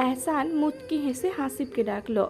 এহসান মুচকি হেসে হাসিবকে ডাকলো।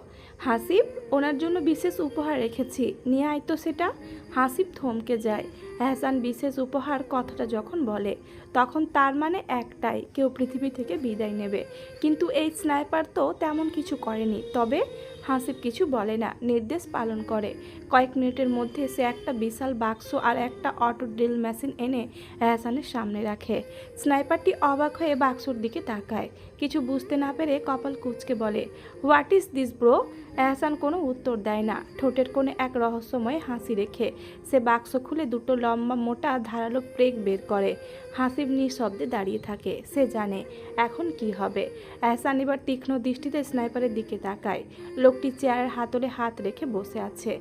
হাসিব, ওনার জন্য বিশেষ উপহার রেখেছি, নিয়ে আয় তো সেটা। হাসিব থমকে যায়। এহসান বিশেষ উপহার কথাটা যখন বলে তখন তার মানে একটাই, কেউ পৃথিবী থেকে বিদায় নেবে। কিন্তু এই স্নাইপার তো তেমন কিছু করেনি। তবে হাসিব কিছু বলে না, নির্দেশ পালন করে। কয়েক মিনিটের মধ্যে সে একটা বিশাল বাক্স আর একটা অটো ড্রিল মেশিন এনে এহসানের সামনে রাখে। স্নাইপারটি অবাক হয়ে বাক্সর দিকে তাকায়। কিছু বুঝতে না পেরে কপাল কুঁচকে বলে, হোয়াট ইজ দিস ব্রো? এহসান কোনো উত্তর দেয় না। ঠোঁটের কোণে এক রহস্যময় হাসি রেখে সে বাক্স খুলে দুটো লম্বা মোটা ধারালো প্রেক বের করে। হাসিব নিঃশব্দে দাঁড়িয়ে থাকে। সে জানে এখন কি হবে। এহসান এবার তীক্ষ্ণ দৃষ্টিতে স্নাইপারের দিকে তাকায়। লোকটি চেয়ারের হাতলে হাত রেখে বসে আছে।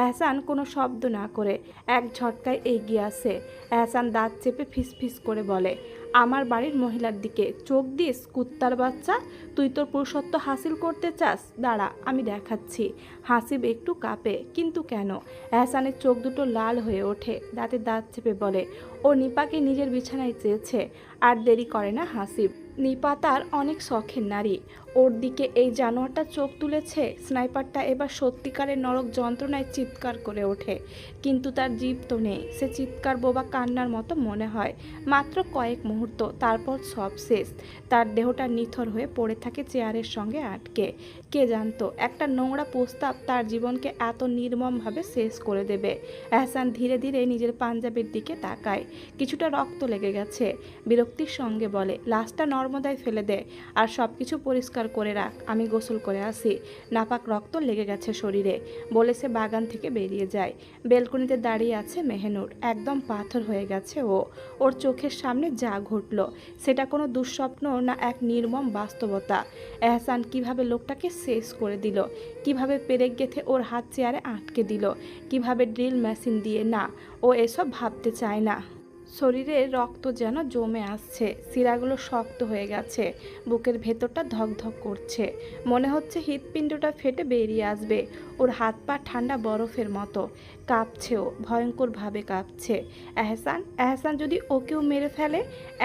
এহসান কোনো শব্দ না করে এক ঝটকায় এগিয়ে আসে। এহসান দাঁত চেপে ফিসফিস করে বলে, আমার বাড়ির মহিলার দিকে চোখ দিস কুত্তার বাচ্চা? তুই তোর পুরুষত্ব হাসিল করতে চাস? দাঁড়া, আমি দেখাচ্ছি। হাসিব একটু কাঁপে, কিন্তু কেন? এহসানের চোখ দুটো লাল হয়ে ওঠে। দাঁতে দাঁত চেপে বলে, ও নিপাকে নিজের বিছানায় চেয়েছে। আর দেরি করে না হাসিব। নিপা তার অনেক শখের নারী। ওর দিকে এই জানোয়ারটা চোখ তুলেছে। স্নাইপারটা এবার সত্যিকারের নরক যন্ত্রণায় চিৎকার করে ওঠে। কিন্তু তার জিভ তো নেই। সে চিৎকার বোবা কান্নার মতো মনে হয়। মাত্র কয়েক মুহূর্ত, তারপর সব শেষ। তার দেহটা নিথর হয়ে পড়ে থাকে চেয়ারের সঙ্গে আটকে। কে জানতো একটা নোংরা প্রস্তাব তার জীবনকে এত নির্মমভাবে শেষ করে দেবে। এহসান ধীরে ধীরে নিজের পাঞ্জাবির দিকে তাকায়। কিছুটা রক্ত লেগে গেছে। বিরক্তির সঙ্গে বলে, লাশটা নর্মদায় ফেলে দে আর সব কিছু পরিষ্কার করে রাখ, আমি গোসল করে আসি। নাপাক রক্ত লেগে গেছে শরীরে বলে সে বাগান থেকে বেরিয়ে যায়। বেলকনিতে দাঁড়িয়ে আছে মেহনুর। একদম পাথর হয়ে গেছে ও। ওর চোখের সামনে যা ঘটল সেটা কোনো দুঃস্বপ্ন না, এক নির্মম বাস্তবতা। এহসান কিভাবে লোকটাকে শেষ করে দিল, কিভাবে পেরেক গেঁথে ওর হাত চেয়ারে আটকে দিল, কিভাবে ড্রিল মেশিন দিয়ে। না, ও এসব ভাবতে চায় না। শরীরে রক্ত যেন জমে আসছে। শিরাগুলো শক্ত হয়ে গেছে। বুকের ভেতরটা ধকধক করছে। মনে হচ্ছে হৃৎপিণ্ডটা ফেটে বেরিয়ে আসবে। ওর হাত পা ঠান্ডা বরফের মতো। কাঁপছেও, ভয়ঙ্করভাবে কাঁপছে। এহসান যদি ওকেও মেরে ফেলে,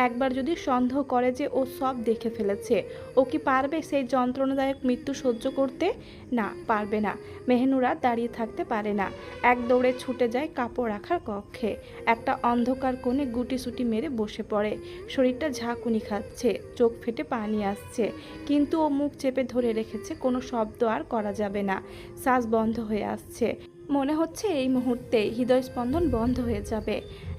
একবার যদি সন্দেহ করে যে ও সব দেখে ফেলেছে, ও কি পারবে সেই যন্ত্রণাদায়ক মৃত্যু সহ্য করতে? না, পারবে না। মেহনুরা দাঁড়িয়ে থাকতে পারে না। এক দৌড়ে ছুটে যায় কাপড় রাখার কক্ষে। একটা অন্ধকার কোণে গুটিসুটি মেরে বসে পড়ে। শরীরটা ঝাঁকুনি খাচ্ছে, চোখ ফেটে পানি আসছে। কিন্তু ও মুখ চেপে ধরে রেখেছে। কোনো শব্দ আর করা যাবে না। শ্বাস বন্ধ হয়ে আসছে। মনে হচ্ছে এই মুহূর্তেই হৃদয়স্পন্দন বন্ধ হয়ে যাবে।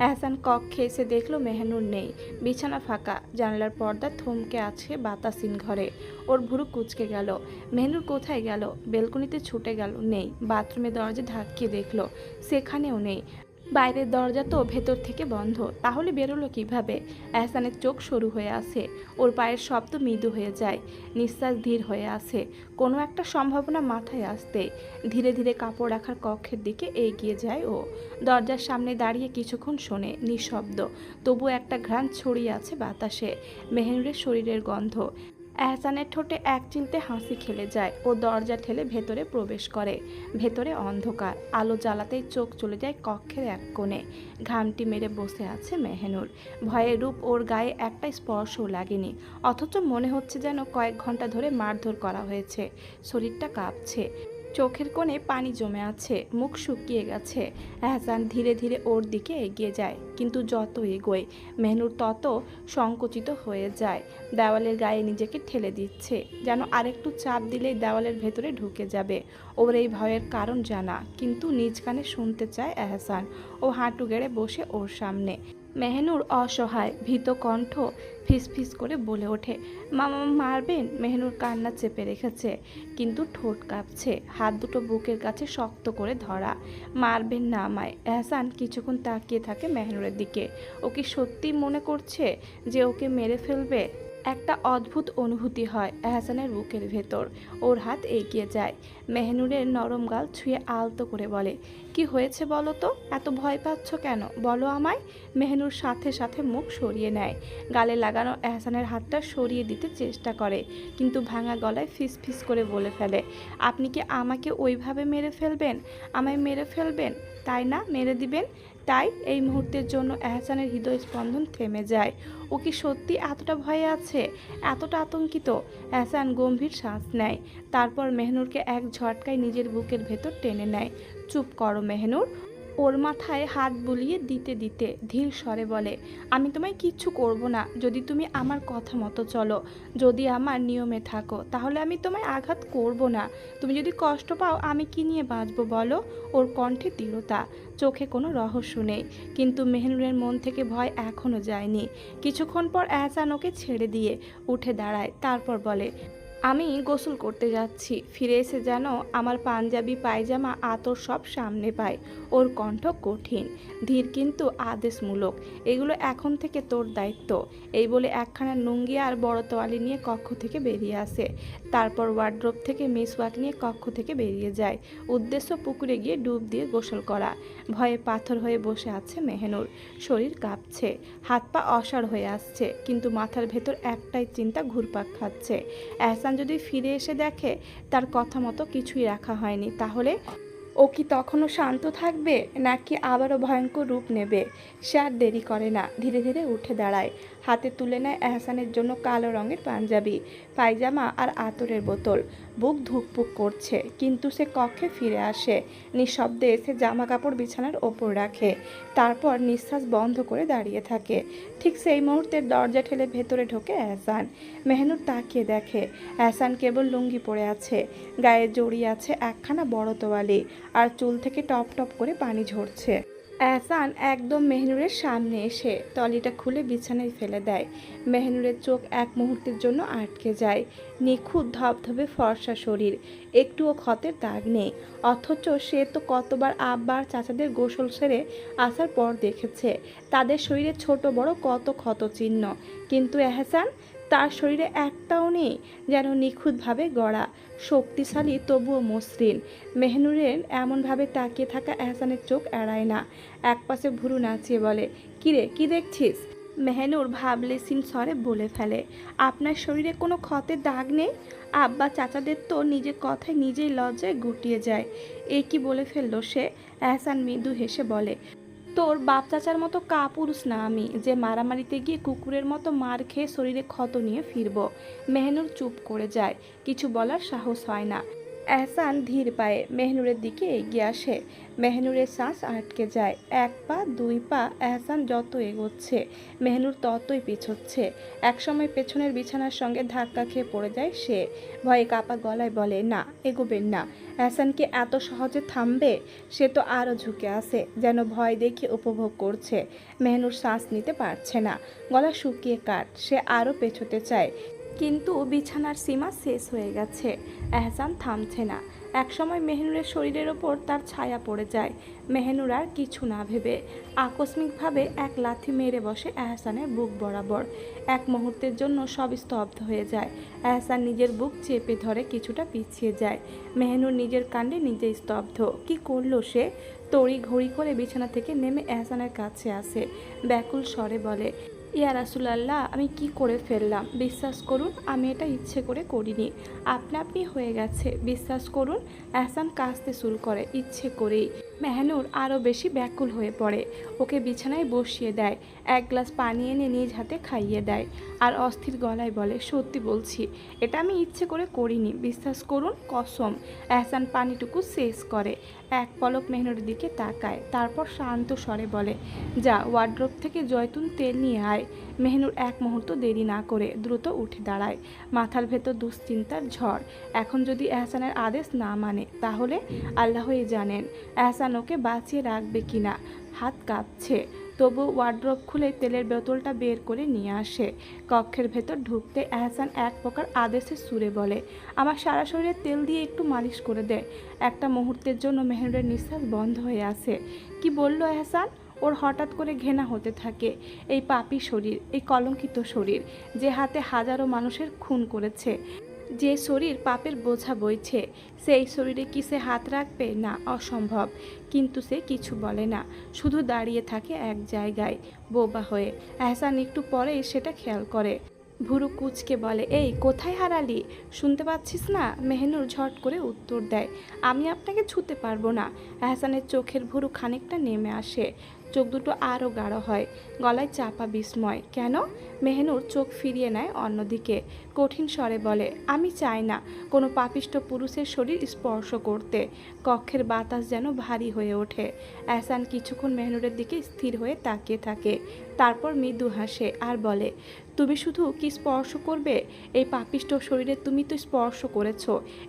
এহসান কক্ষে এসে দেখলো মেহনুর নেই। বিছানা ফাঁকা। জানলার পর্দা থমকে আছে বাতাসিন ঘরে। ওর ভুরু কুঁচকে গেল। মেহনুর কোথায় গেল? বেলকনিতে ছুটে গেল, নেই। বাথরুমে দরজা ধাক্কিয়ে দেখলো, সেখানেও নেই। বাইরের দরজা তো ভেতর থেকে বন্ধ। তাহলে বেরোলো কিভাবে? এহসানের চোখ সরু হয়ে আসে। ওর পায়ের শব্দ মৃদু হয়ে যায়। নিঃশ্বাস ধীর হয়ে আসে। কোনো একটা সম্ভাবনা মাথায় আসতে ধীরে ধীরে কাপড় রাখার কক্ষের দিকে এগিয়ে যায় ও। দরজার সামনে দাঁড়িয়ে কিছুক্ষণ শোনে, নিঃশব্দ। তবু একটা ঘ্রাণ ছড়িয়ে আছে বাতাসে, মেহনুরের শরীরের গন্ধ। এহসানের ঠোঁটে এক চিলতে হাসি খেলে যায়। ও দরজা ঠেলে ভেতরে প্রবেশ করে। ভেতরে অন্ধকার। আলো জ্বালাতেই চোখ চলে যায় কক্ষের এক কোণে। ঘামটি মেরে বসে আছে মেহনুর। ভয়ের রূপ ওর গায়ে একটা স্পর্শও লাগেনি, অথচ মনে হচ্ছে যেন কয়েক ঘন্টা ধরে মারধর করা হয়েছে। শরীরটা কাঁপছে। চোখের কোণে পানি জমে আছে, মুখ শুকিয়ে গেছে। এহসান ধীরে ধীরে ওর দিকে এগিয়ে যায়। কিন্তু যত এগোয় মেহনুর তত সংকুচিত হয়ে যায়। দেওয়ালের গায়ে নিজেকে ঠেলে দিচ্ছে, যেন আরেকটু চাপ দিলেই দেওয়ালের ভেতরে ঢুকে যাবে। ওর এই ভয়ের কারণ জানা, কিন্তু নিজ কানে শুনতে চায় এহসান। ও হাঁটু গেড়ে বসে ওর সামনে। মেহনুর অসহায়, ভীত কণ্ঠ ফিসফিস করে বলে ওঠে, মামা মারবেন? মেহনুর কান্না চেপে রেখেছে, কিন্তু ঠোঁট কাঁপছে। হাত দুটো বুকের কাছে শক্ত করে ধরা। মারবেন না আমায়? এহসান কিছুক্ষণ তাকিয়ে থাকে মেহনুরের দিকে। ও কি সত্যি মনে করছে যে ওকে মেরে ফেলবে? একটা অদ্ভুত অনুভূতি হয় এহসানের বুকের ভেতর। ওর হাত এগিয়ে যায়। মেহনুরের নরম গাল ছুঁয়ে আলতো করে বলে, কি হয়েছে বলো তো? এত ভয় পাচ্ছ কেন? বলো আমায়। মেহনুর সাথে সাথে মুখ সরিয়ে নেয়। গালে লাগানো এহসানের হাতটা সরিয়ে দিতে চেষ্টা করে, কিন্তু ভাঙা গলায় ফিস ফিস করে বলে ফেলে, আপনি কি আমাকে ওইভাবে মেরে ফেলবেন? আমায় মেরে ফেলবেন, তাই না? মেরে দিবেন? তাই এই মুহূর্তের জন্য এহসানের হৃদয় স্পন্দন থেমে যায়। ও কি সত্যি এতটা ভয়ে আছে, এতটা আতঙ্কিত? এহসান গম্ভীর শ্বাস নেয়, তারপর মেহনুরকে এক ঝটকায় নিজের বুকের ভেতর টেনে নেয়। চুপ করো মেহনুর। ওর মাথায় হাত বুলিয়ে দিতে দিতে ধীর স্বরে বলে, আমি তোমায় কিচ্ছু করব না যদি তুমি আমার কথা মতো চলো, যদি আমার নিয়মে থাকো, তাহলে আমি তোমায় আঘাত করব না। তুমি যদি কষ্ট পাও আমি কি নিয়ে বাঁচবো বলো? ওর কণ্ঠে দৃঢ়তা, চোখে কোনো রহস্য নেই, কিন্তু মেহনুরের মন থেকে ভয় এখনও যায়নি। কিছুক্ষণ পর এহসান ওকে ছেড়ে দিয়ে উঠে দাঁড়ায়, তারপর বলে, আমি গোসল করতে যাচ্ছি, ফিরে এসে যেন আমার পাঞ্জাবি পায়জামা আতর সব সামনে পায়। ওর কণ্ঠ কঠিন, ধীর কিন্তু আদেশমূলক। এগুলো এখন থেকে তোর দায়িত্ব। এই বলে একখানা লুঙ্গি আর বড় তোয়ালি নিয়ে কক্ষ থেকে বেরিয়ে আসে। তারপর ওয়ার্ড্রোব থেকে মিসওয়াক নিয়ে কক্ষ থেকে বেরিয়ে যায়। উদ্দেশ্য পুকুরে গিয়ে ডুব দিয়ে গোসল করা। ভয়ে পাথর হয়ে বসে আছে মেহনুর, শরীর কাঁপছে, হাত পা অসাড় হয়ে আসছে, কিন্তু মাথার ভেতর একটাই চিন্তা ঘুরপাক খাচ্ছে। এহসান যদি ফিরে এসে দেখে তার কথা মতো কিছুই রাখা হয়নি, তাহলে ও কি তখনও শান্ত থাকবে, নাকি আবারও ভয়ঙ্কর রূপ নেবে? সে আর দেরি করে না, ধীরে ধীরে উঠে দাঁড়ায়। হাতে তুলে নেয় এহসানের জন্য কালো রঙের পাঞ্জাবি, পায়জামা আর আতরের বোতল। বুক ধুকপুক করছে, কিন্তু সে কক্ষে ফিরে আসে। নিঃশব্দে এসে জামা কাপড় বিছানার ওপর রাখে, তারপর নিঃশ্বাস বন্ধ করে দাঁড়িয়ে থাকে। ঠিক সেই মুহূর্তে দরজা ঠেলে ভেতরে ঢোকে এহসান। মেহনুর তাকিয়ে দেখে এহসান কেবল লুঙ্গি পরে আছে, গায়ে জড়িয়ে আছে একখানা বড় তোয়ালি, আর চুল থেকে টপ টপ করে পানি ঝরছে। এহসান একদম মেহনুরের সামনে এসে টলিটা খুলে বিছানায় ফেলে দেয়। মেহনুরের চোখ এক মুহূর্তের জন্য আটকে যায়। নিখুঁত ধবধবে ফর্সা শরীর, একটুও ক্ষতের দাগ নেই, অথচ সে তো কতবার আব্বার চাচাদের গোসল সেরে আসার পর দেখেছে তাদের শরীরে ছোট বড় কত ক্ষত চিহ্ন, কিন্তু এহসান, তার শরীরে একটাও নেই, যেন নিখুঁতভাবে গড়া, শক্তিশালী তবুও মসৃণ। মেহনুরের এমনভাবে তাকিয়ে থাকা এহসানের চোখ এড়ায় না, একপাশে ভুরু নাচিয়ে বলে, কিরে কি দেখছিস? মেহনুর ভাবলেশীন স্বরে বলে ফেলে, আপনার শরীরে কোনো ক্ষতের দাগ নেই? আব্বা চাচাদের তো নিজের কথায় নিজেই লজ্জায় গুটিয়ে যায়। এ কি বলে ফেললো সে? এহসান মৃদু হেসে বলে, তোর বাপ চাচার মতো কাপুরুষ না আমি, যে মারামারিতে গিয়ে কুকুরের মতো মার খেয়ে শরীরে ক্ষত নিয়ে ফিরব। মেহনুর চুপ করে যায়, কিছু বলার সাহস হয় না। এহসান ধীর পায়ে মেহনুরের দিকে এগিয়ে আসে। মেহনুরের শ্বাস আটকে যায়। এক পা দুই পা এহসান যত এগোচ্ছে মেহনুর ততই পিছোচ্ছে। একসময় পেছনের বিছানার সঙ্গে ধাক্কা খেয়ে পড়ে যায় সে। ভয়ে কাপা গলায় বলে, না, এগোবেন না। এহসান কি এত সহজে থামবে? সে তো আরও ঝুঁকে আসে, যেন ভয় দেখে উপভোগ করছে। মেহনুর শ্বাস নিতে পারছে না, গলা শুকিয়ে কাট, সে আরও পেছোতে চায়, কিন্তু বিছানার সীমা শেষ হয়ে গেছে। এহসান থামছে না। একসময় মেহনুরের শরীরের ওপর তার ছায়া পড়ে যায়। মেহনুর আর কিছু না ভেবে আকস্মিকভাবে এক লাথি মেরে বসে এহসানের বুক বরাবর। এক মুহূর্তের জন্য সব স্তব্ধ হয়ে যায়। এহসান নিজের বুক চেপে ধরে কিছুটা পিছিয়ে যায়। মেহনুর নিজের কাণ্ডে নিজেই স্তব্ধ। কি করলো সে? তড়ি ঘড়ি করে বিছানা থেকে নেমে এহসানের কাছে আসে, ব্যাকুল স্বরে বলে, ইয়া রাসূলুল্লাহ, আমি কি করে ফেললাম? বিশ্বাস করুন, আমি এটা ইচ্ছে করে করিনি, আপনা আপনি হয়ে গেছে, বিশ্বাস করুন। এহসান কাঁদতে শুরু করে, ইচ্ছে করেই। মেহনুর আরও বেশি ব্যাকুল হয়ে পড়ে, ওকে বিছানায় বসিয়ে দেয়, এক গ্লাস পানি এনে নিজ হাতে খাইয়ে দেয়, আর অস্থির গলায় বলে, সত্যি বলছি, এটা আমি ইচ্ছে করে করিনি, বিশ্বাস করুন, কসম। এহসান পানিটুকু শেষ করে, এক পলক মেহনুরের দিকে তাকায়, তারপর শান্ত স্বরে বলে, যা ওয়ার্ড্রোব থেকে জয়তুন তেল নিয়ে আয়। মেহনুর এক মুহূর্ত দেরি না করে দ্রুত উঠে দাঁড়ায়, মাথার ভেতর দুশ্চিন্তার ঝড়। এখন যদি এহসানের আদেশ না মানে, তাহলে আল্লাহই জানেন এহসান ওকে বাঁচিয়ে রাখবে কিনা। হাত কাঁপছে, তবু ওয়ার্ড্রোব খুলে তেলের বোতলটা বের করে নিয়ে আসে। কক্ষের ভেতর ঢুকতে এহসান এক প্রকার আদেশের সুরে বলে, আমার সারা শরীরে তেল দিয়ে একটু মালিশ করে দে। একটা মুহূর্তের জন্য মেহনুরের নিঃশ্বাস বন্ধ হয়ে আসে। কি বলল এহসান? ওর হঠাৎ করে ঘৃণা হতে থাকে। এই পাপী শরীর, এই কলঙ্কিত শরীর, যে হাতে হাজারো মানুষের খুন করেছে, যে শরীর পাপের বোঝা বইছে, সেই শরীরে কি সে হাত রাখবে? না, অসম্ভব। কিন্তু সে কিছু বলে না, শুধু দাঁড়িয়ে থাকে এক জায়গায় বোবা হয়ে। এহসান একটু পরেই সেটা খেয়াল করে, ভুরু কুচকে বলে, এই কোথায় হারালি? শুনতে পাচ্ছিস না? মেহনুর ঝট করে উত্তর দেয়, আমি আপনাকে ছুতে পারবো না। এহসানের চোখের ভুরু খানিকটা নেমে আসে, চোখ দুটো আরও গাঢ় হয়, গলায় চাপা বিস্ময়। কেন? মেহনুর চোখ ফিরিয়ে নেয় অন্যদিকে, কঠিন স্বরে বলে, আমি চাই না কোনো পাপিষ্ঠ পুরুষের শরীর স্পর্শ করতে। কক্ষের বাতাস যেন ভারী হয়ে ওঠে। এহসান কিছুক্ষণ মেহনুরের দিকে স্থির হয়ে তাকিয়ে থাকে, তারপর মৃদু হাসে আর বলে, তুমি শুধু কি স্পর্শ করবে? এই পাপিষ্ঠ শরীরে তুমি তো স্পর্শ করেছ,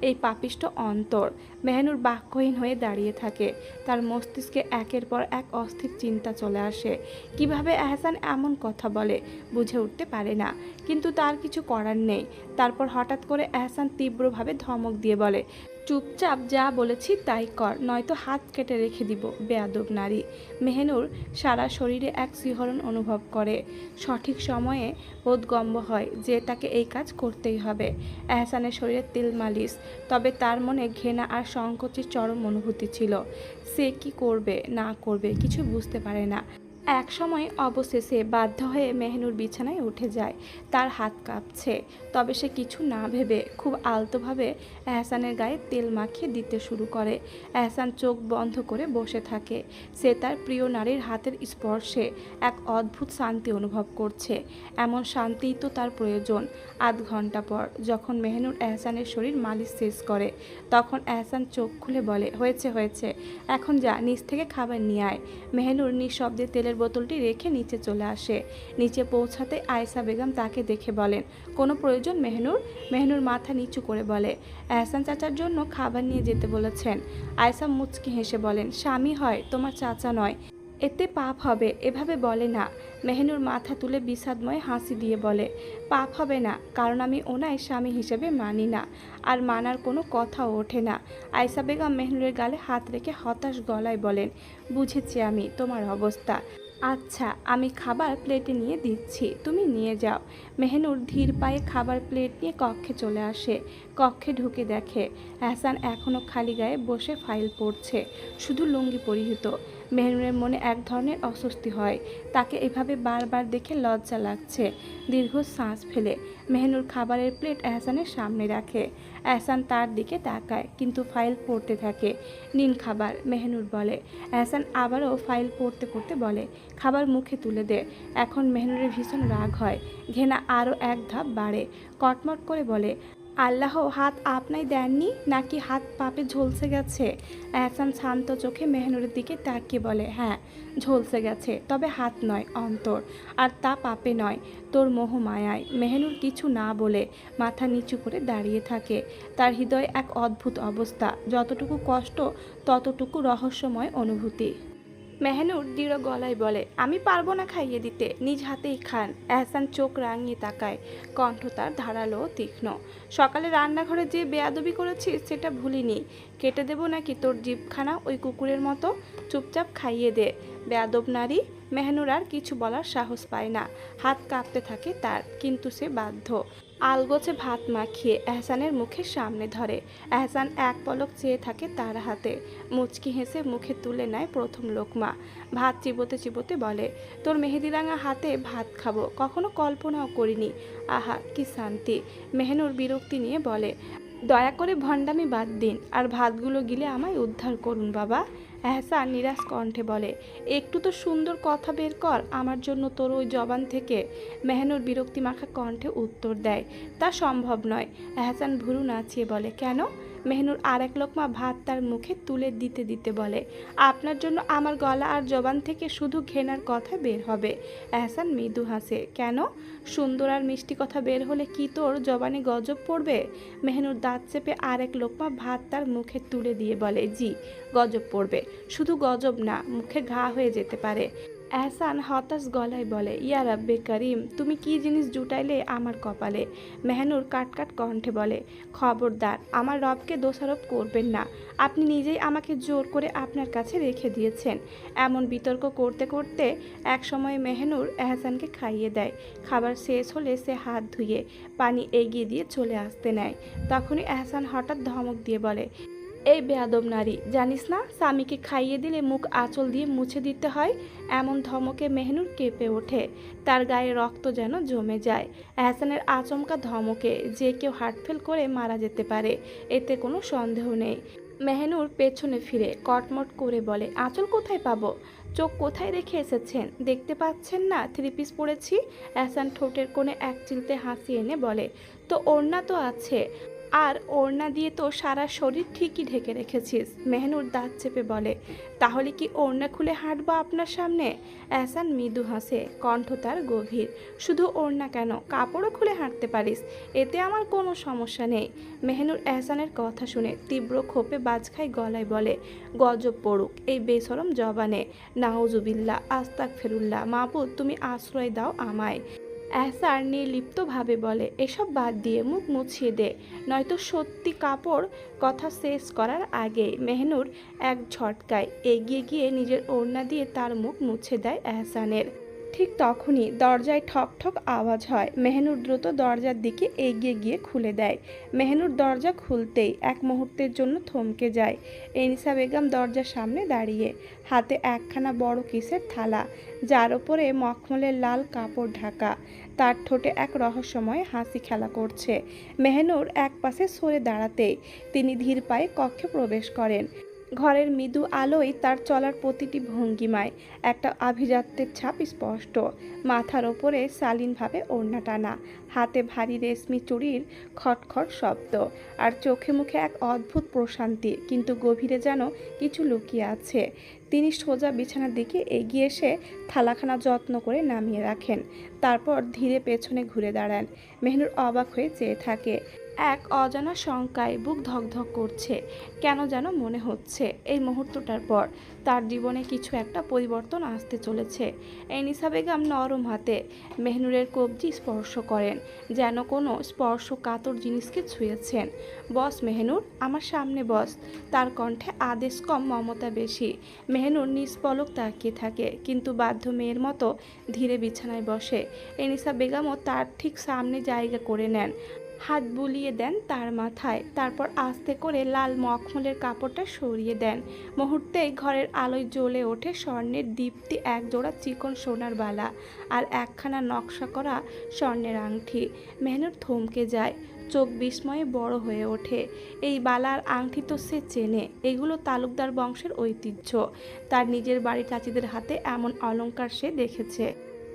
এই পাপিষ্ঠ অন্তর। মেহনুর বাক্যহীন হয়ে দাঁড়িয়ে থাকে, তার মস্তিষ্কে একের পর এক অস্থির চিন্তা চলে আসে। কিভাবে এহসান এমন কথা বলে বুঝে উঠতে পারে না, কিন্তু তার কিছু করার নেই। তারপর হঠাৎ করে এহসান তীব্রভাবে ধমক দিয়ে বলে, চুপচাপ যা বলেছি তাই কর, নয়তো হাত কেটে রেখে দিব, বেয়াদব নারী। মেহনুর সারা শরীরে এক শিহরণ অনুভব করে। সঠিক সময়ে বোধগম্য হয় যে তাকে এই কাজ করতেই হবে। এহসানের শরীরে তেল মালিশ, তবে তার মনে ঘৃণা আর সংকোচের চরম অনুভূতি ছিল। সে কি করবে না করবে কিছু বুঝতে পারে না। এক সময় অবশেষে বাধ্য হয়ে মেহনুর বিছানায় উঠে যায়। তার হাত কাঁপছে, তবে সে কিছু না ভেবে খুব আলতোভাবে এহসানের গায়ে তেল মাখিয়ে দিতে শুরু করে। এহসান চোখ বন্ধ করে বসে থাকে। সে তার প্রিয় নারীর হাতের স্পর্শে এক অদ্ভুত শান্তি অনুভব করছে। এমন শান্তিই তো তার প্রয়োজন। আধ ঘন্টা পর যখন মেহনুর এহসানের শরীর মালিশ শেষ করে, তখন এহসান চোখ খুলে বলে, হয়েছে হয়েছে, এখন যা নিচ থেকে খাবার নিয়ে আয়। মেহনুর নিঃশব্দে তেলের বোতলটি রেখে নিচে চলে আসে। নিচে পৌঁছাতে আয়েশা বেগম তাকে দেখে বলেন, কোনো প্রয়োজন মেহনুর? মেহনুর মাথা নিচু করে বলে, এহসান চাচার জন্য খাবার নিয়ে যেতে বলেছেন। আয়েশা মুচকি হেসে বলেন, স্বামী হয়, তোমার চাচা নয়, এতে পাপ হবে, এভাবে বলে না। মেহনুর মাথা তুলে বিষাদময় হাসি দিয়ে বলে, পাপ হবে না, কারণ আমি ওনায় স্বামী হিসেবে মানি না, আর মানার কোনো কথাও ওঠে না। আয়েশা বেগম মেহনুরের গালে হাত রেখে হতাশ গলায় বলেন, বুঝেছি আমি তোমার অবস্থা। আচ্ছা, আমি খাবার প্লেটে নিয়ে দিচ্ছি, তুমি নিয়ে যাও। মেহনুর ধীর পায়ে খাবার প্লেট নিয়ে কক্ষে চলে আসে। কক্ষে ঢুকে দেখে এহসান এখনও খালি গায়ে বসে ফাইল পড়ছে, শুধু লুঙ্গি পরিহিত। মেহনুরের মনে এক ধরনের অস্বস্তি হয়। তাকে এভাবে বারবার দেখে লজ্জা লাগছে। দীর্ঘ শ্বাস ফেলে মেহনুর খাবারের প্লেট এহসানের সামনে রাখে। এহসান তার দিকে তাকায়, কিন্তু ফাইল পড়তে থাকে। নিন খাবার, মেহনুর বলে। এহসান আবারও ফাইল পড়তে পড়তে বলে, খাবার মুখে তুলে দে। এখন মেহনুরের ভীষণ রাগ হয়, ঘৃণা আরও এক ধাপ বাড়ে। কটমট করে বলে, আল্লাহ হাত আপনাই দেননি নাকি হাত পাপে ঝলসে গেছে? এহসান শান্ত চোখে মেহনুরের দিকে তাকিয়ে বলে, হ্যাঁ ঝলসে গেছে, তবে হাত নয়, অন্তর। আর তা পাপে নয়, তোর মোহমায়ায়। মেহনুর কিছু না বলে মাথা নিচু করে দাঁড়িয়ে থাকে। তার হৃদয় এক অদ্ভুত অবস্থা, যতটুকু কষ্ট ততটুকু রহস্যময় অনুভূতি। মেহনুর দৃঢ় গলায় বলে, আমি পারবো না খাইয়ে দিতে, নিজ হাতেই খান। এহসান চোখ রাঙিয়ে তাকায়, কণ্ঠ তার ধারালো ও তীক্ষ্ণ। সকালে রান্নাঘরে যে বেয়াদবি করেছিস সেটা ভুলিনি। কেটে দেবো নাকি তোর জিভখানা ওই কুকুরের মতো? চুপচাপ খাইয়ে দে, বেয়াদব নারী। মেহনুর আর কিছু বলার সাহস পায় না, হাত কাঁপতে থাকে তার, কিন্তু সে বাধ্য। আলগোছে ভাত মাখিয়ে এহসানের মুখের সামনে ধরে। এহসান এক পলক চেয়ে থাকে তার হাতে, মুচকি হেসে মুখে তুলে নেয় প্রথম লোকমা। ভাত চিবোতে চিবোতে বলে, তোর মেহেদিরাঙা হাতে ভাত খাবো, কখনো কল্পনাও করিনি। আহা কি শান্তি। মেহনুর বিরক্তি নিয়ে বলে, দয়া করে ভণ্ডামি বাদ দিন, আর ভাতগুলো গিলে আমায় উদ্ধার করুন বাবা। এহসান নিরাশ কণ্ঠে বলে, একটু তো সুন্দর কথা বের কর আমার জন্য তোর ওই জবান থেকে। মেহনুর বিরক্তি মাখা কণ্ঠে উত্তর দেয়, তা সম্ভব নয়। এহসান ভুরু নাচিয়ে বলে, কেন? মেহনুর আর এক লোকমা ভাত তার মুখে তুলে দিতে দিতে বলে, আপনার জন্য আমার গলা আর জবান থেকে শুধু ঘেনার কথা বের হবে। এহসান মৃদু হাসে, কেন? সুন্দর আর মিষ্টি কথা বের হলে কি তোর জবানে গজব পড়বে? মেহনুর দাঁত চেপে আর এক লোকমা ভাত তার মুখে তুলে দিয়ে বলে, জি গজব পড়বে, শুধু গজব না, মুখে ঘা হয়ে যেতে পারে। এহসান হতাশ গলায় বলে, ইয়া রাব্বে করিম, তুমি কি জিনিস জুটাইলে আমার কপালে। মেহনুর কাটকাট কণ্ঠে বলে, খবরদার আমার রবকে দোষারোপ করবেন না, আপনি নিজেই আমাকে জোর করে আপনার কাছে রেখে দিয়েছেন। এমন বিতর্ক করতে করতে এক সময় মেহনুর এহসানকে খাইয়ে দেয়। খাবার শেষ হলে সে হাত ধুয়ে পানি এগিয়ে দিয়ে চলে আসতে নেয়। তখনই এহসান হঠাৎ ধমক দিয়ে বলে, এই বেয়াদব নারী, জানিস না স্বামীকে খাইয়ে দিলে মুখ আঁচল দিয়ে মুছে দিতে হয়? এমন ধমকে মেহনুর কেঁপে ওঠে, তার গায়ে রক্ত যেন জমে যায়। এহসানের আচমকা ধমকে যে কেউ হার্টফেল করে মারা যেতে পারে, এতে কোনো সন্দেহ নেই। মেহনুর পেছনে ফিরে কটমট করে বলে, আঁচল কোথায় পাবো? চোখ কোথায় রেখে এসেছেন, দেখতে পাচ্ছেন না থ্রি পিস পরেছি? এহসান ঠোঁটের কোণে এক চিলতে হাসি এনে বলে, তো ওড়না তো আছে, আর ওড়না দিয়ে তো সারা শরীর ঠিকই ঢেকে রেখেছিস। মেহনুর দাঁত চেপে বলে, তাহলে কি ওড়না খুলে হাঁটবো আপনার সামনে? এহসান মৃদু হাসে, কণ্ঠ তার গভীর। শুধু ওড়না কেন, কাপড়ও খুলে হাঁটতে পারিস, এতে আমার কোনো সমস্যা নেই। মেহনুর এহসানের কথা শুনে তীব্র ক্ষোভে বাজ খাই গলায় বলে, গজব পড়ুক এই বেশরম জবানে। নাউজুবিল্লাহ, আস্তাক ফেরুল্লাহ, মাবুদ তুমি আশ্রয় দাও আমায়। এহসান নির্লিপ্তভাবে বলে, এসব বাদ দিয়ে মুখ মুছিয়ে দে, নয়তো সত্যি কাপড়। কথা শেষ করার আগেই মেহনুর এক ঝটকায় এগিয়ে গিয়ে নিজের ওড়না দিয়ে তার মুখ মুছে দেয় এহসানের। ঠিক তখনই দরজায় ঠক ঠক আওয়াজ হয়। মেহনুর দ্রুত দরজার দিকে এগিয়ে গিয়ে খুলে দেয়। মেহনুর দরজা খুলতেই এক মুহূর্তের জন্য থমকে যায়। এনিসা বেগম দরজার সামনে দাঁড়িয়ে, হাতে একখানা বড় কিসের থালা, যার ওপরে মখমলের লাল কাপড় ঢাকা। তার ঠোঁটে এক রহস্যময় হাসি খেলা করছে। মেহনুর এক পাশে সরে দাঁড়াতেই তিনি ধীর পায়ে কক্ষে প্রবেশ করেন। ঘরের মৃদু আলোয় তার চলার প্রতিটি ভঙ্গিমায় একটা আভিজাত্যের ছাপ স্পষ্ট। মাথার ওপরে শালীনভাবে ওড়না টানা, হাতে ভারী রেশমি চুড়ির খটখট শব্দ, আর চোখে মুখে এক অদ্ভুত প্রশান্তি, কিন্তু গভীরে যেন কিছু লুকিয়ে আছে। তিনি সোজা বিছানার দিকে এগিয়ে এসে থালাখানা যত্ন করে নামিয়ে রাখেন। তারপর ধীরে পেছনে ঘুরে দাঁড়ান। মেহনুর অবাক হয়ে চেয়ে থাকে। এক অজানা শঙ্কায় বুক ধকধক করছে। কেন যেন মনে হচ্ছে এই মুহূর্তটার পর তার জীবনে কিছু একটা পরিবর্তন আসতে চলেছে। এনিসা বেগম নরম হাতে মেহনুরের কবজি স্পর্শ করেন, যেন কোনো স্পর্শ কাতর জিনিসকে ছুঁয়েছেন। বস মেহনুর, আমার সামনে বস। তার কণ্ঠে আদেশ কম, মমতা বেশি। মেহনুর নিষ্পলক তাকিয়ে থাকে, কিন্তু বাধ্য মেয়ের মতো ধীরে বিছানায় বসে। এনিসা বেগমও তার ঠিক সামনে জায়গা করে নেন, হাত বুলিয়ে দেন তার মাথায়, তারপর আস্তে করে লাল মখমলের কাপড়টা সরিয়ে দেন। মুহূর্তেই ঘরের আলোয় জ্বলে ওঠে স্বর্ণের দীপ্তি, এক জোড়া চিকন সোনার বালা আর একখানা নকশা করা স্বর্ণের আংটি। মেহনুর থমকে যায়, চোখ বিস্ময়ে বড় হয়ে ওঠে। এই বালার আংটি তো সে চেনে, এগুলো তালুকদার বংশের ঐতিহ্য। তার নিজের বাড়ির চাচিদের হাতে এমন অলংকার সে দেখেছে,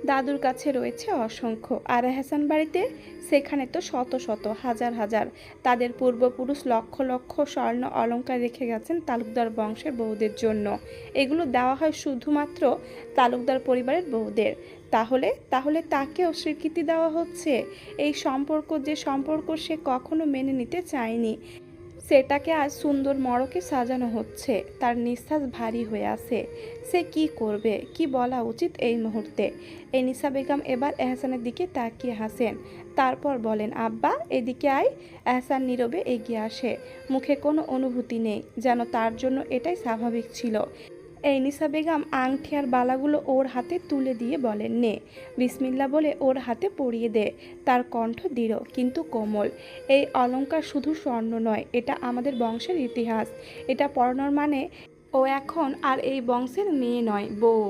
দাদুর কাছে রয়েছে অসংখ্য, আর এহসান বাড়িতে সেখানে তো শত শত, হাজার হাজার। তাদের পূর্বপুরুষ লক্ষ লক্ষ স্বর্ণ অলংকার রেখে গেছেন তালুকদার বংশের বউদের জন্য। এগুলো দেওয়া হয় শুধুমাত্র তালুকদার পরিবারের বউদের। তাহলে তাহলে তাকেও স্বীকৃতি দেওয়া হচ্ছে। এই সম্পর্ক, যে সম্পর্ক সে কখনো মেনে নিতে চায়নি, সেটাকে আজ সুন্দর মড়কে সাজানো হচ্ছে। তার নিঃশ্বাস ভারী হয়ে আসে। সে কি করবে, কি বলা উচিত এই মুহূর্তে? এনিসা বেগম এবার এহসানের দিকে তাকিয়ে হাসেন, তারপর বলেন, আব্বা এদিকে আয়। এহসান নীরবে এগিয়ে আসে, মুখে কোনো অনুভূতি নেই, যেন তার জন্য এটাই স্বাভাবিক ছিল। এনিসা বেগম আংটি আর বালাগুলো ওর হাতে তুলে দিয়ে বলেন, নে। বিসমিল্লা বলে ওর হাতে পরিয়ে দে। তার কণ্ঠ দৃঢ় কিন্তু কোমল। এই অলংকার শুধু স্বর্ণ নয়, এটা আমাদের বংশের ইতিহাস। এটা পরানোর মানে ও এখন আর এই বংশের মেয়ে নয়, বউ।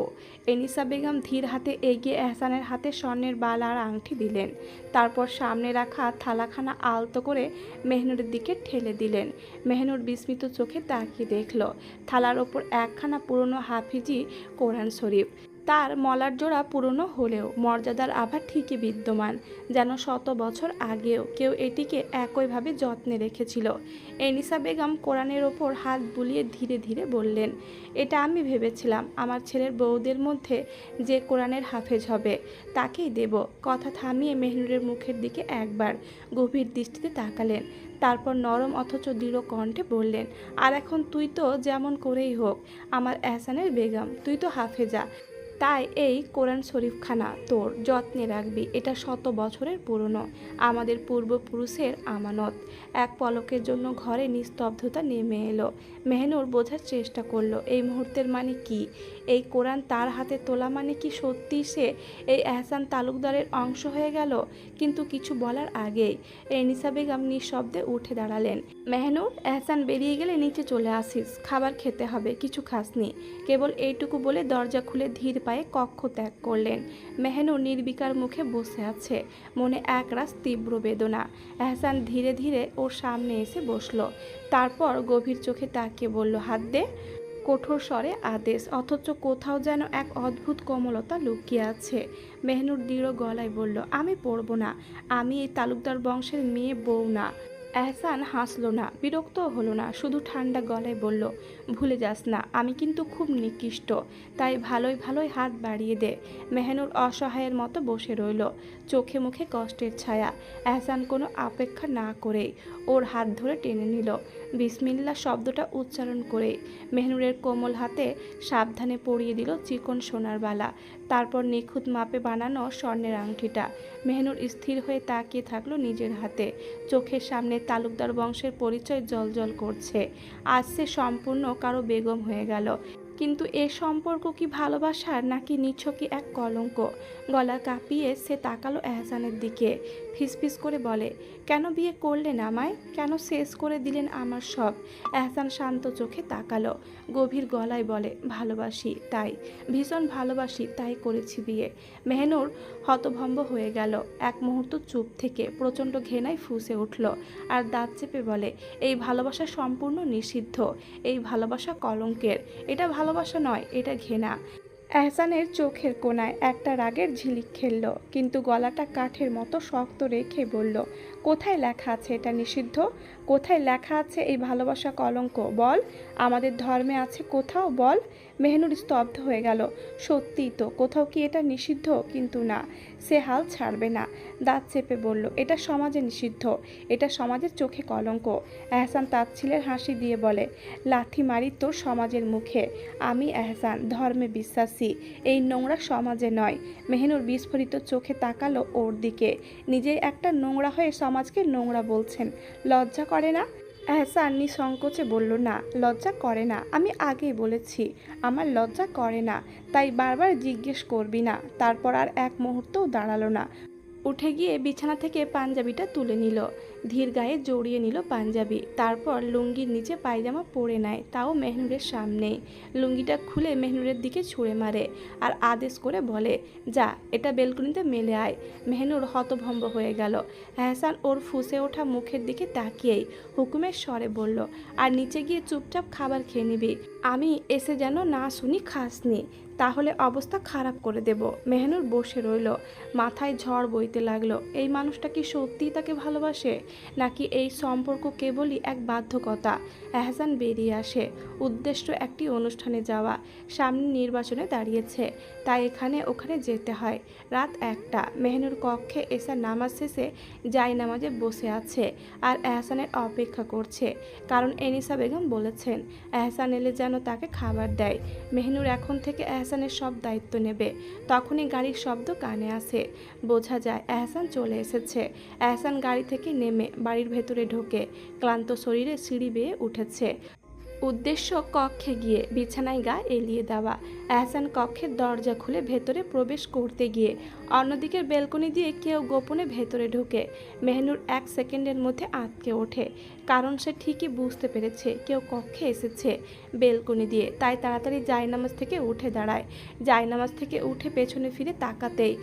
এনিসা বেগম ধীর হাতে এগিয়ে এহসানের হাতে স্বর্ণের বালা আর আংটি দিলেন। তারপর সামনে রাখা থালাখানা আলতো করে মেহনুরের দিকে ঠেলে দিলেন। মেহনুর বিস্মিত চোখে তাকিয়ে দেখল থালার ওপর একখানা পুরনো হাফিজি কোরআন শরীফ। তার মলার জোড়া পুরনো হলেও মর্যাদার আভা ঠিকই বিদ্যমান, যেন শত বছর আগেও কেউ এটিকে একইভাবে যত্নে রেখেছিল। এনিসা বেগম কোরআনের ওপর হাত বুলিয়ে ধীরে ধীরে বললেন, এটা আমি ভেবেছিলাম আমার ছেলের বউদের মধ্যে যে কোরআনের হাফেজ হবে তাকেই দেব। কথা থামিয়ে মেহনুরের মুখের দিকে একবার গভীর দৃষ্টিতে তাকালেন, তারপর নরম অথচ দৃঢ় কণ্ঠে বললেন, আর এখন তুই তো যেমন করেই হোক আমার এহসানের বেগম, তুই তো হাফেজা, তাই এই কোরআন শরীফখানা তোর যত্নে রাখবি। এটা শত বছরের পুরনো, আমাদের পূর্বপুরুষের আমানত। এক পলকের জন্য ঘরে নিস্তব্ধতা নেমে এলো। মেহনুর বোঝার চেষ্টা করলো এই মুহূর্তের মানে কি। এই কোরআন তার হাতে তোলা মানে কি সত্যি সে এই এহসান তালুকদারের অংশ হয়ে গেল? কিন্তু কিছু বলার আগেই এনিসা বেগম নিঃশব্দে উঠে দাঁড়ালেন। মেহনুর, এহসান বেরিয়ে গেলে নিচে চলে আসিস, খাবার খেতে হবে, কিছু খাসনি। কেবল এইটুকু বলে দরজা খুলে ধীর পায়ে কক্ষ ত্যাগ করলেন। মেহনুর নির্বিকার মুখে বসে আছে, মনে একরাশ তীব্র বেদনা। এহসান ধীরে ধীরে ওর সামনে এসে বসলো, তারপর গভীর চোখে তাকিয়ে বলল, হাত দে। কঠোর স্বরে আদেশ, অথচ কোথাও যেন এক অদ্ভুত কোমলতা লুকিয়ে আছে। মেহনুর দৃঢ় গলায় বলল, আমি পড়ব না। আমি এই তালুকদার বংশের মেয়ে বউ না। এহসান হাসলো না, বিরক্তও হলো না, শুধু ঠান্ডা গলায় বলল, ভুলে যাস না আমি কিন্তু খুব নিকৃষ্ট, তাই ভালোই ভালোই হাত বাড়িয়ে দে। মেহনুর অসহায়ের মতো বসে রইল, চোখে মুখে কষ্টের ছায়া। এহসান কোনো অপেক্ষা না করেই ওর হাত ধরে টেনে নিল, বিসমিল্লাহ শব্দটা উচ্চারণ করে। মেহনুরের কোমল হাতে সাবধানে পরিয়ে দিল চিকন সোনার বালা, তারপর নিখুঁত মাপে বানানো স্বর্ণের আংটিটা। মেহনুর স্থির হয়ে তাকিয়ে থাকলো নিজের হাতে, চোখের সামনে তালুকদার বংশের পরিচয় জ্বলজ্বল করছে। আজ সে সম্পূর্ণ কারো বেগম হয়ে গেল, কিন্তু এ সম্পর্ক কি ভালোবাসার নাকি নিছকই এক কলঙ্ক? গলা কাঁপিয়ে সে তাকালো এহসানের দিকে, ফিসফিস করে বলে, কেন বিয়ে করলেন আমায়? কেন শেষ করে দিলেন আমার সব? এহসান শান্ত চোখে তাকালো, গভীর গলায় বলে, ভালোবাসি তাই, ভীষণ ভালোবাসি তাই করেছি বিয়ে। মেহনুর হতভম্ব হয়ে গেল, এক মুহূর্ত চুপ থেকে প্রচণ্ড ঘৃণায় ফুঁসে উঠল আর দাঁত চেপে বলে, এই ভালোবাসা সম্পূর্ণ নিষিদ্ধ, এই ভালোবাসা কলঙ্কের, এটা ভালোবাসা নয়, এটা ঘৃণা। এহসানের চোখের কোণায় একটা রাগের ঝিলিক খেলল, কিন্তু গলাটা কাঠের মতো শক্ত রেখে বলল, কোথায় লেখা আছে এটা নিষিদ্ধ? কোথায় লেখা আছে এই ভালোবাসা কলঙ্ক? বল, আমাদের ধর্মে আছে কোথাও? বল। মেহনুর স্তব্ধ হয়ে গেল, সত্যিই তো, কোথাও কি এটা নিষিদ্ধ? কিন্তু না, সে হাল ছাড়বে না। দাঁত চেপে বলল, এটা সমাজে নিষিদ্ধ, এটা সমাজের চোখে কলঙ্ক। এহসান তাচ্ছিলের হাসি দিয়ে বলে, লাথি মারি তোর সমাজের মুখে। আমি এহসান ধর্মে বিশ্বাসী, এই নোংরা সমাজে নয়। মেহনুর বিস্ফোরিত চোখে তাকালো ওর দিকে, নিজেই একটা নোংরা হয়ে সমাজকে নোংরা বলছেন, লজ্জা করে না? এহসান নিঃসংকোচে বলল, না, লজ্জা করে না, আমি আগেই বলেছি আমার লজ্জা করে না, তাই বারবার জিজ্ঞেস করবি না। তারপর আর এক মুহূর্তও দাঁড়ালো না, উঠে গিয়ে বিছানা থেকে পাঞ্জাবিটা তুলে নিল, ধীর গায়ে জড়িয়ে নিল পাঞ্জাবি, তারপর লুঙ্গির নিচে পায়জামা পরে নেয়, তাও মেহনুরের সামনে। লুঙ্গিটা খুলে মেহনুরের দিকে ছুঁড়ে মারে আর আদেশ করে বলে, যা, এটা বেলকনিতে মেলে আয়। মেহনুর হতভম্ব হয়ে গেল। এহসান ওর ফুঁসে ওঠা মুখের দিকে তাকিয়েই হুকুমের স্বরে বলল, আর নিচে গিয়ে চুপচাপ খাবার খেয়ে নিবি, আমি এসে যেন না শুনি খাসনি, তাহলে অবস্থা খারাপ করে দেব। মেহনুর বসে রইল, মাথায় ঝড় বইতে লাগলো। এই মানুষটা কি সত্যিই তাকে ভালোবাসে, নাকি এই সম্পর্ক কেবলই এক বাধ্যকতা? এহসান বেরিয়ে আসে, উদ্দেশ্য একটি অনুষ্ঠানে যাওয়া, সামনে নির্বাচনে দাঁড়িয়েছে, তাই এখানে ওখানে যেতে হয়। রাত 1টা, মেহনুর কক্ষে এসে নামাজ শেষে জায়নামাজে বসে আছে আর এহসানের অপেক্ষা করছে, কারণ এনিসা বেগম বলেছেন এহসান এলে যেন তাকে খাবার দেয়। মেহনুর এখন থেকে এহসানের সব দায়িত্ব নেবে। তখনই গাড়ির শব্দ কানে আসে, বোঝা যায় এহসান চলে এসেছে। এহসান গাড়ি থেকে নেমে বাড়ির ভেতরে ঢোকে, ক্লান্ত শরীরে সিঁড়ি বেয়ে উঠেছে। উদ্দেশ্য কক্ষে গিয়ে বিছানায় গা এলিয়ে দেওয়া। এহসান কক্ষের দরজা খুলে ভেতরে প্রবেশ করতে গিয়ে অন্যদিকের বেলকনি দিয়ে কেউ গোপনে ভেতরে ঢোকে। মেহনুর 1 সেকেন্ডের মধ্যে আটকে ওঠে, কারণ সে ঠিকই বুঝতে পেরেছে কেউ কক্ষে এসেছে বেলকনি দিয়ে, তাই তাড়াতাড়ি জায়নামাজ থেকে উঠে দাঁড়ায়। জায়নামাজ থেকে উঠে পেছনে ফিরে তাকাতেই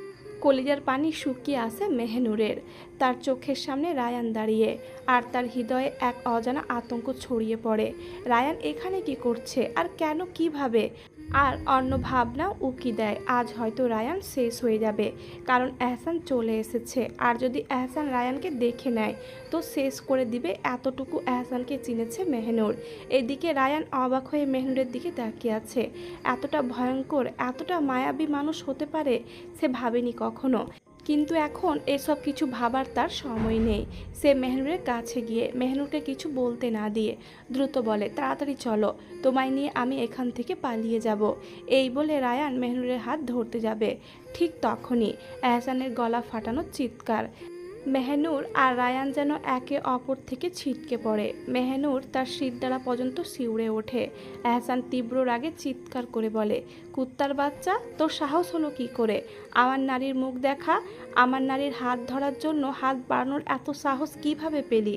কলিজার পানি শুকিয়ে আসে মেহনুরের। তার চোখের সামনে রায়ান দাঁড়িয়ে, আর তার হৃদয়ে এক অজানা আতঙ্ক ছড়িয়ে পড়ে। রায়ান এখানে কি করছে, আর কেন, কিভাবে? আর অন্য ভাবনাও উকি দেয়, আজ হয়তো রায়ান শেষ হয়ে যাবে, কারণ এহসান চলে এসেছে। আর যদি এহসান রায়ানকে দেখে নেয় তো শেষ করে দিবে, এতটুকু এহসানকে চিনেছে মেহনুর। এদিকে রায়ান অবাক হয়ে মেহনুরের দিকে তাকিয়ে আছে। এতটা ভয়ঙ্কর, এতটা মায়াবী মানুষ হতে পারে সে ভাবেনি কখনো, কিন্তু এখন এসব কিছু ভাবার তার সময় নেই। সে মেহনুরের কাছে গিয়ে মেহনুরকে কিছু বলতে না দিয়ে দ্রুত বলে, তাড়াতাড়ি চলো, তোমায় নিয়ে আমি এখান থেকে পালিয়ে যাব। এই বলে রায়ান মেহনুরের হাত ধরতে যাবে, ঠিক তখনই এহসানের গলা ফাটানো চিৎকার। মেহনুর আর রায়ান যেন একে অপর থেকে ছিটকে পড়ে। মেহনুর তার শিরদাঁড়া পর্যন্ত শিউরে ওঠে। এহসান তীব্র রাগে চিৎকার করে বলে, কুত্তার বাচ্চা, তোর সাহস হলো কি করে আমার নারীর মুখ দেখা? আমার নারীর হাত ধরার জন্য হাত বাড়ানোর এত সাহস কিভাবে পেলি?